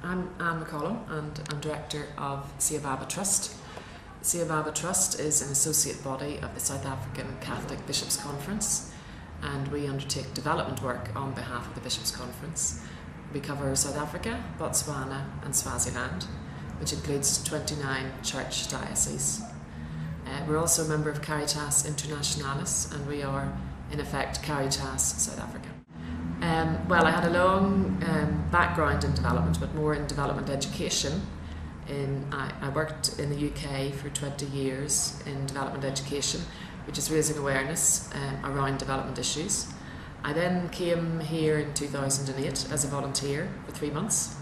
I'm Anne McCollum and I'm Director of Siababa Trust. Siababa Trust is an associate body of the South African Catholic Bishops' Conference, and we undertake development work on behalf of the Bishops' Conference. We cover South Africa, Botswana and Swaziland, which includes 29 church dioceses. We're also a member of Caritas Internationalis, and we are in effect Caritas South Africa. Well, I had a long background in development, but more in development education. I worked in the UK for 20 years in development education, which is raising awareness around development issues. I then came here in 2008 as a volunteer for 3 months,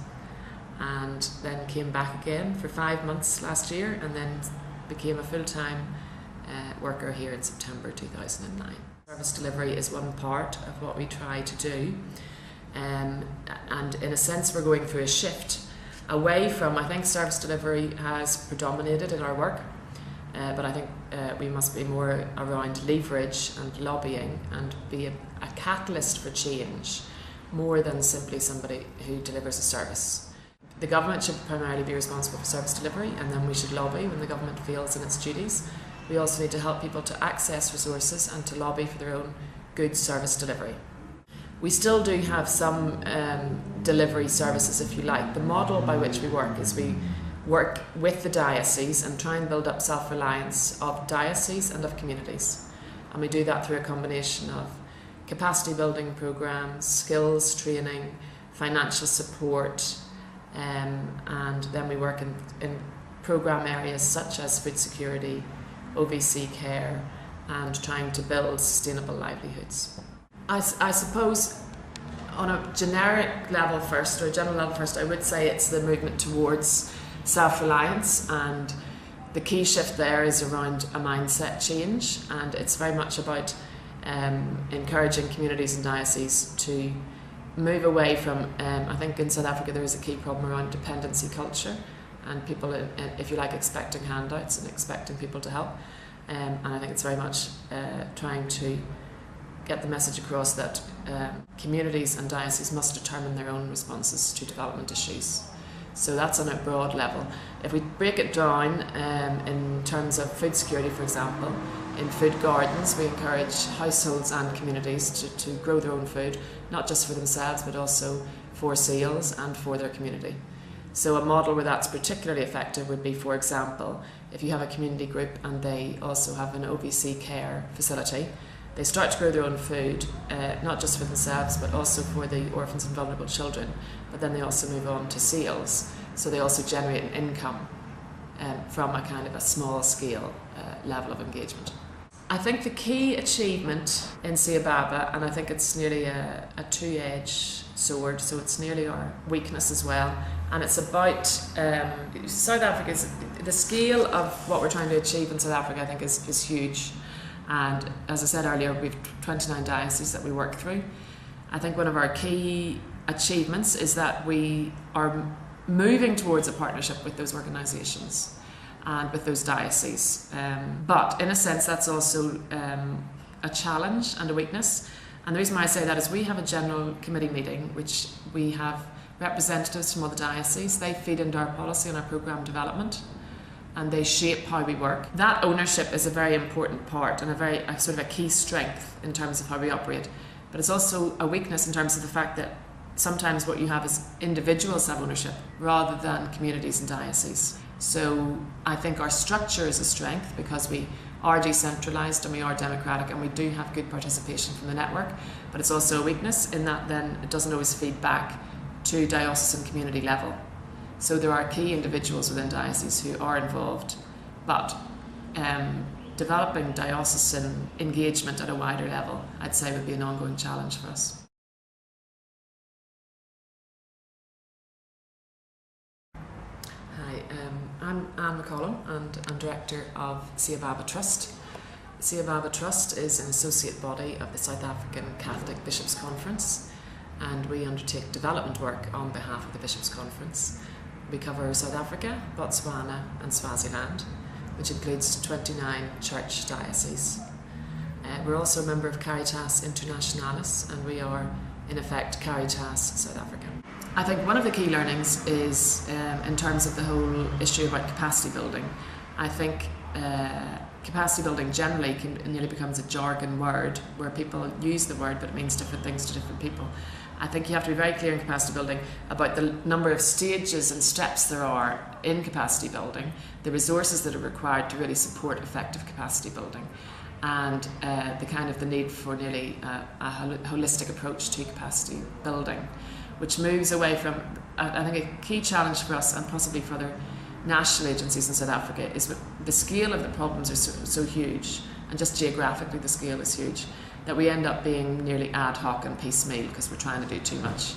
and then came back again for 5 months last year, and then became a full-time worker here in September 2009. Service delivery is one part of what we try to do, and in a sense we're going through a shift away from, I think service delivery has predominated in our work, but I think we must be more around leverage and lobbying and be a catalyst for change more than simply somebody who delivers a service. The government should primarily be responsible for service delivery, and then we should lobby when the government fails in its duties. We also need to help people to access resources and to lobby for their own good service delivery. We still do have some delivery services, if you like. The model by which we work is we work with the diocese and try and build up self-reliance of dioceses and of communities. And we do that through a combination of capacity building programs, skills training, financial support, and then we work in program areas such as food security, OVC care, and trying to build sustainable livelihoods. I suppose on a generic level first, or a general level first, I would say it's the movement towards self-reliance, and the key shift there is around a mindset change, and it's very much about encouraging communities and dioceses to move away from, I think in South Africa there is a key problem around dependency culture, and people, if you like, expecting handouts and expecting people to help. And I think it's very much trying to get the message across that communities and dioceses must determine their own responses to development issues. So that's on a broad level. If we break it down in terms of food security, for example, in food gardens we encourage households and communities to grow their own food, not just for themselves but also for sales and for their community. So a model where that's particularly effective would be, for example, if you have a community group and they also have an OVC care facility, they start to grow their own food, not just for themselves but also for the orphans and vulnerable children, but then they also move on to sales, so they also generate an income from a kind of a small scale level of engagement. I think the key achievement in Siababa, and I think it's nearly a two-edged sword, so it's nearly our weakness as well, and it's about South Africa's, the scale of what we're trying to achieve in South Africa I think is huge, and as I said earlier we've 29 dioceses that we work through. I think one of our key achievements is that we are moving towards a partnership with those organisations and with those dioceses, but in a sense that's also a challenge and a weakness, and the reason why I say that is we have a general committee meeting which we have representatives from other dioceses. They feed into our policy and our programme development, and they shape how we work. That ownership is a very important part and a sort of a key strength in terms of how we operate, but it's also a weakness in terms of the fact that sometimes what you have is individuals have ownership rather than communities and dioceses. So I think our structure is a strength because we are decentralised and we are democratic and we do have good participation from the network, but it's also a weakness in that then it doesn't always feed back to diocesan community level. So there are key individuals within dioceses who are involved, but developing diocesan engagement at a wider level I'd say would be an ongoing challenge for us. Hi, I'm Anne MCCOLLUM and I'm Director of Siababa Trust. Siababa Trust is an associate body of the South African Catholic Bishops' Conference, and we undertake development work on behalf of the Bishops' Conference. We cover South Africa, Botswana and Swaziland, which includes 29 church dioceses. We're also a member of Caritas Internationalis, and we are in effect Caritas South Africa. I think one of the key learnings is in terms of the whole issue about capacity building. I think capacity building generally nearly becomes a jargon word where people use the word but it means different things to different people. I think you have to be very clear in capacity building about the number of stages and steps there are in capacity building, the resources that are required to really support effective capacity building, and the need for nearly a holistic approach to capacity building, which moves away from, I think a key challenge for us and possibly for other national agencies in South Africa is that the scale of the problems are so huge, and just geographically the scale is huge, that we end up being nearly ad hoc and piecemeal because we're trying to do too much.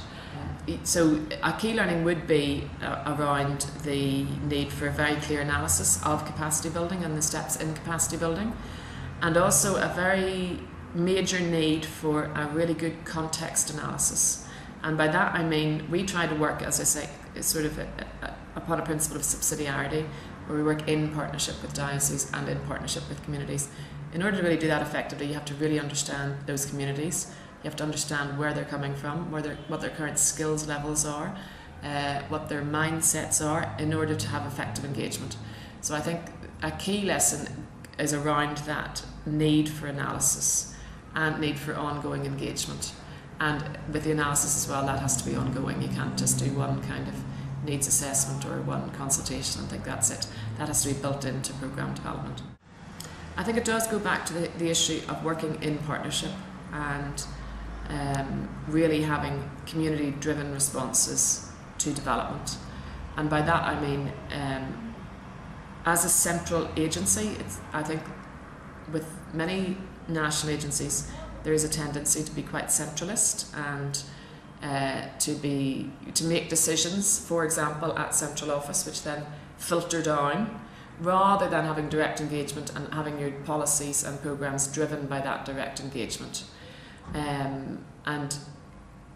So a key learning would be around the need for a very clear analysis of capacity building and the steps in capacity building, and also a very major need for a really good context analysis. And by that I mean we try to work, as I say, sort of upon a principle of subsidiarity, where we work in partnership with dioceses and in partnership with communities. In order to really do that effectively, you have to really understand those communities. You have to understand where they're coming from, what their current skills levels are, what their mindsets are, in order to have effective engagement. So I think a key lesson is around that need for analysis and need for ongoing engagement. And with the analysis as well, that has to be ongoing. You can't just do one kind of needs assessment or one consultation and think that's it. That has to be built into programme development. I think it does go back to the issue of working in partnership and really having community-driven responses to development. And by that I mean, as a central agency, I think with many national agencies there is a tendency to be quite centralist and to make decisions, for example, at central office, which then filter down, rather than having direct engagement and having your policies and programmes driven by that direct engagement. And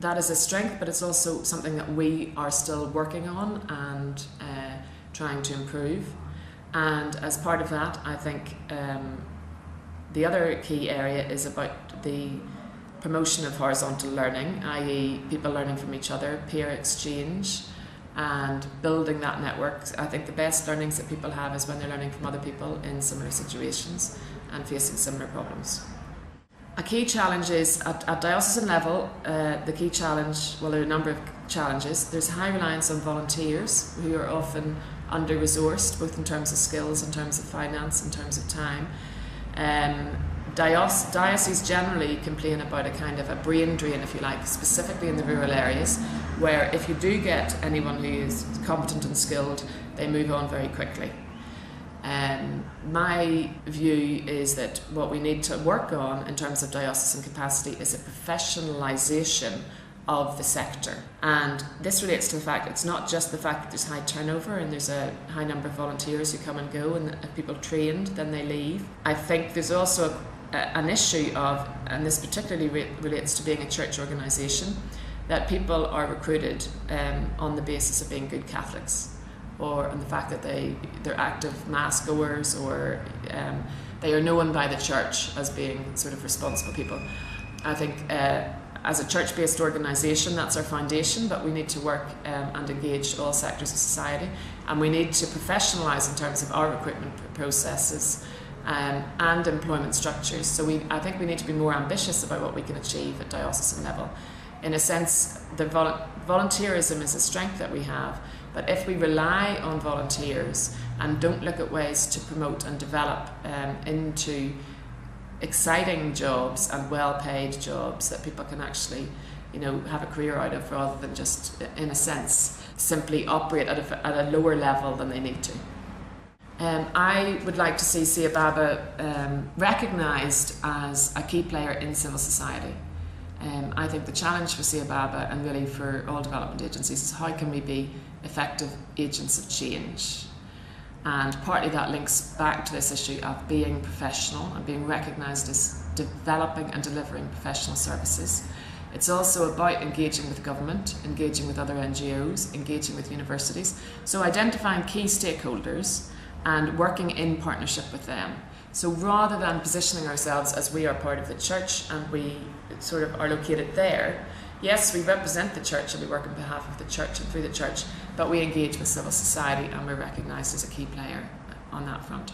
that is a strength, but it's also something that we are still working on and trying to improve. And as part of that, I think the other key area is about the promotion of horizontal learning, i.e. people learning from each other, peer exchange, and building that network. I think the best learnings that people have is when they're learning from other people in similar situations and facing similar problems. A key challenge is, at diocesan level, the key challenge, well, there are a number of challenges. There's high reliance on volunteers who are often under-resourced, both in terms of skills, in terms of finance, in terms of time. Dioceses generally complain about a kind of a brain drain, if you like, specifically in the rural areas, where if you do get anyone who is competent and skilled, they move on very quickly. My view is that what we need to work on in terms of diocesan capacity is a professionalisation of the sector. And this relates to the fact it's not just the fact that there's high turnover and there's a high number of volunteers who come and go, and if people trained then they leave. I think there's also an issue of, and this particularly relates to being a church organisation, that people are recruited on the basis of being good Catholics, or on the fact that they're active mass goers, or they are known by the church as being sort of responsible people. I think as a church-based organisation, that's our foundation, but we need to work and engage all sectors of society, and we need to professionalise in terms of our recruitment processes and employment structures. So I think we need to be more ambitious about what we can achieve at diocesan level. In a sense, the volunteerism is a strength that we have, but if we rely on volunteers and don't look at ways to promote and develop into exciting jobs and well-paid jobs that people can actually, have a career out of, rather than just, in a sense, simply operate at a lower level than they need to. I would like to see CIABABA recognised as a key player in civil society. I think the challenge for CIABABA, and really for all development agencies, is how can we be effective agents of change? And partly that links back to this issue of being professional and being recognised as developing and delivering professional services. It's also about engaging with government, engaging with other NGOs, engaging with universities. So identifying key stakeholders and working in partnership with them. So rather than positioning ourselves as we are part of the church and we sort of are located there, Yes, we represent the church and we work on behalf of the church and through the church, but we engage with civil society and we're recognised as a key player on that front.